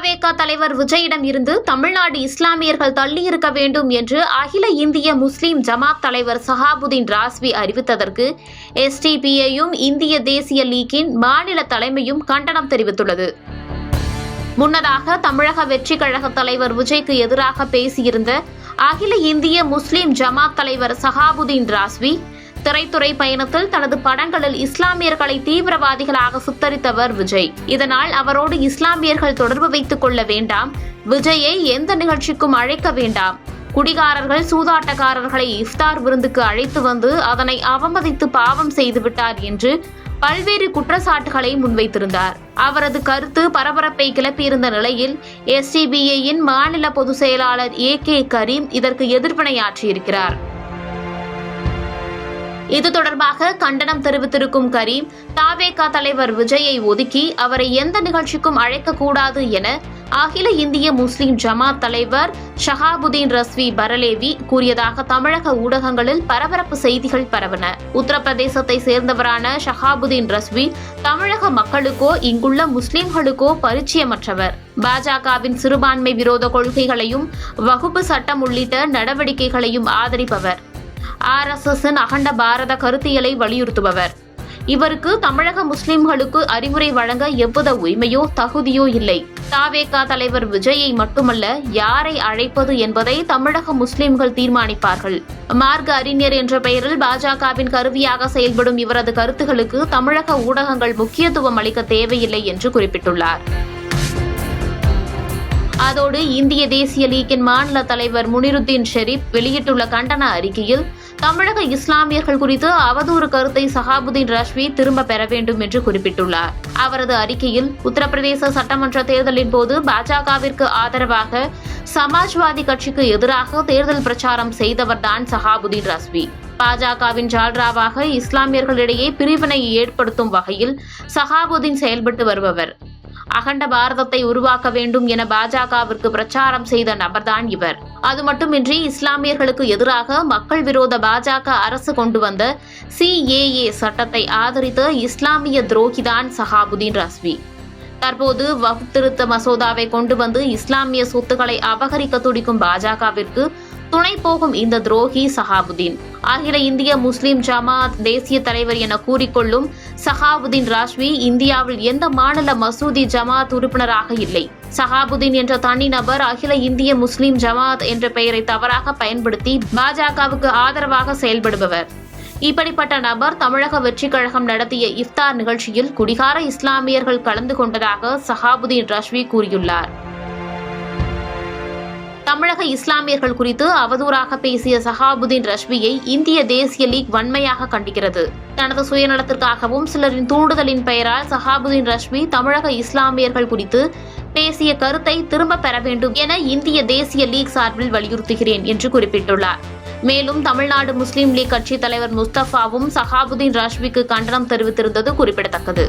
தாவேகா தலைவர் விஜயிடம் இருந்து தமிழ்நாடு இஸ்லாமியர்கள் தள்ளியிருக்க வேண்டும் என்று அகில இந்திய முஸ்லிம் ஜமாத் தலைவர் சஹாபுதீன் ராஸ்வி அறிவித்ததற்கு எஸ்டிபிஐயும் இந்திய தேசிய லீக்கின் மாநில தலைமையும் கண்டனம் தெரிவித்துள்ளது. முன்னதாக தமிழக வெற்றிக் கழக தலைவர் விஜய்க்கு எதிராக பேசியிருந்த அகில இந்திய முஸ்லிம் ஜமாத் தலைவர் சஹாபுதீன் ராஸ்வி திரைத்துறை பயணத்தில் தனது படங்களில் இஸ்லாமியர்களை தீவிரவாதிகளாக சித்தரித்தவர் விஜய். இதனால் அவரோடு இஸ்லாமியர்கள் தொடர்பு வைத்துக் கொள்ள வேண்டாம், விஜயை எந்த நிகழ்ச்சிக்கும் அழைக்க வேண்டாம், குடிகாரர்கள் சூதாட்டக்காரர்களை இஃப்தார் விருந்துக்கு அழைத்து வந்து அதனை அவமதித்து பாவம் செய்துவிட்டார் என்று பல்வேறு குற்றச்சாட்டுகளை முன்வைத்திருந்தார். அவரது கருத்து பரபரப்பை கிளப்பியிருந்த நிலையில் எஸ்டிபிஐயின் மாநில பொதுச் செயலாளர் AK கரீம் இதற்கு எதிர்வினையாற்றியிருக்கிறார். இது தொடர்பாக கண்டனம் தெரிவித்திருக்கும் கரீம், தாவேகா தலைவர் விஜயை ஒதுக்கி அவரை எந்த நிகழ்ச்சிக்கும் அழைக்கக்கூடாது என அகில இந்திய முஸ்லிம் ஜமாத் தலைவர் ஷஹாபுதீன் ரஸ்வி பரலேவி கூறியதாக தமிழக ஊடகங்களில் பரபரப்பு செய்திகள் பரவன. உத்தரப்பிரதேசத்தை சேர்ந்தவரான ஷஹாபுதீன் ரஸ்வி தமிழக மக்களுக்கோ இங்குள்ள முஸ்லிம்களுக்கோ பரிச்சயமற்றவர். பாஜகவின் சிறுபான்மை விரோத கொள்கைகளையும் வகுப்பு சட்டம் உள்ளிட்ட நடவடிக்கைகளையும் ஆதரிப்பவர். RSSன் அகண்ட பாரத கருத்தியலை வலியுறுத்துபவர். இவருக்கு தமிழக முஸ்லிம்களுக்கு அறிவுரை வழங்க எவ்வித உரிமையோ தகுதியோ இல்லை. தாவேகா தலைவர் விஜயை மட்டுமல்ல, யாரை அழைப்பது என்பதை தமிழக முஸ்லிம்கள் தீர்மானிப்பார்கள். மார்க்க அறிஞர் என்ற பெயரில் பாஜகவின் கருவியாக செயல்படும் இவரது கருத்துகளுக்கு தமிழக ஊடகங்கள் முக்கியத்துவம் அளிக்க தேவையில்லை என்று குறிப்பிட்டுள்ளார். அதோடு இந்திய தேசிய லீக்கின் மாநில தலைவர் முனிருத்தீன் ஷெரீப் வெளியிட்டுள்ள கண்டன அறிக்கையில் தமிழக இஸ்லாமியர்கள் குறித்து அவதூறு கருத்தை சஹாபுதீன் ராஸ்வி திரும்ப பெற வேண்டும் என்று குறிப்பிட்டுள்ளார். அவரது அறிக்கையில் உத்தரப்பிரதேச சட்டமன்ற தேர்தலின் போது பாஜகவிற்கு ஆதரவாக சமாஜ்வாதி கட்சிக்கு எதிராக தேர்தல் பிரச்சாரம் செய்தவர்தான் சஹாபுதீன் ராஸ்வி. பாஜகவின் ஜால்ராவாக இஸ்லாமியர்களிடையே பிரிவினை ஏற்படுத்தும் வகையில் சஹாபுதீன் செயல்பட்டு வருபவர். அகண்ட பாரதத்தை உருவாக்க வேண்டும் என பாஜகவிற்கு பிரச்சாரம் செய்த நபர்தான் இவர். அது மட்டுமின்றி இஸ்லாமியர்களுக்கு எதிராக மக்கள் விரோத பாஜக அரசு கொண்டு வந்த CAA சட்டத்தை ஆதரித்த இஸ்லாமிய துரோகிதான் சஹாபுதீன் ராஸ்வி. தற்போது வக்ஃப் திருத்த மசோதாவை கொண்டு வந்து இஸ்லாமிய சொத்துக்களை அபகரிக்க துடிக்கும் பாஜகவிற்கு துணை போகும் இந்த துரோகி சஹாபுதீன். அகில இந்திய முஸ்லிம் ஜமாத் தேசிய தலைவர் என கூறிக்கொள்ளும் சஹாபுதீன் ராஸ்வி இந்தியாவில் எந்த மாநில மசூதி ஜமாத் உறுப்பினராக இல்லை. சஹாபுதீன் என்ற தனிநபர் அகில இந்திய முஸ்லிம் ஜமாத் என்ற பெயரை தவறாக பயன்படுத்தி பாஜகவுக்கு ஆதரவாக செயல்படுபவர். இப்படிப்பட்ட நபர் தமிழக வெற்றிக் கழகம் நடத்திய இஃப்தார் நிகழ்ச்சியில் குடிகார இஸ்லாமியர்கள் கலந்து கொண்டதாக சஹாபுதீன் ராஸ்வி கூறியுள்ளார். தமிழக இஸ்லாமியர்கள் குறித்து அவதூறாக பேசிய சஹாபுதீன் ராஸ்வியை இந்திய தேசிய லீக் வன்மையாக கண்டிக்கிறது. தனது சுயநலத்திற்காகவும் சிலரின் தூண்டுதலின் பெயரால் சஹாபுதீன் ராஸ்வி தமிழக இஸ்லாமியர்கள் குறித்து பேசிய கருத்தை திரும்ப பெற வேண்டும் என இந்திய தேசிய லீக் சார்பில் வலியுறுத்துகிறேன் என்று குறிப்பிட்டுள்ளார். மேலும் தமிழ்நாடு முஸ்லிம் லீக் கட்சித் தலைவர் முஸ்தபாவும் சஹாபுதீன் ராஸ்விக்கு கண்டனம் தெரிவித்திருந்தது குறிப்பிடத்தக்கது.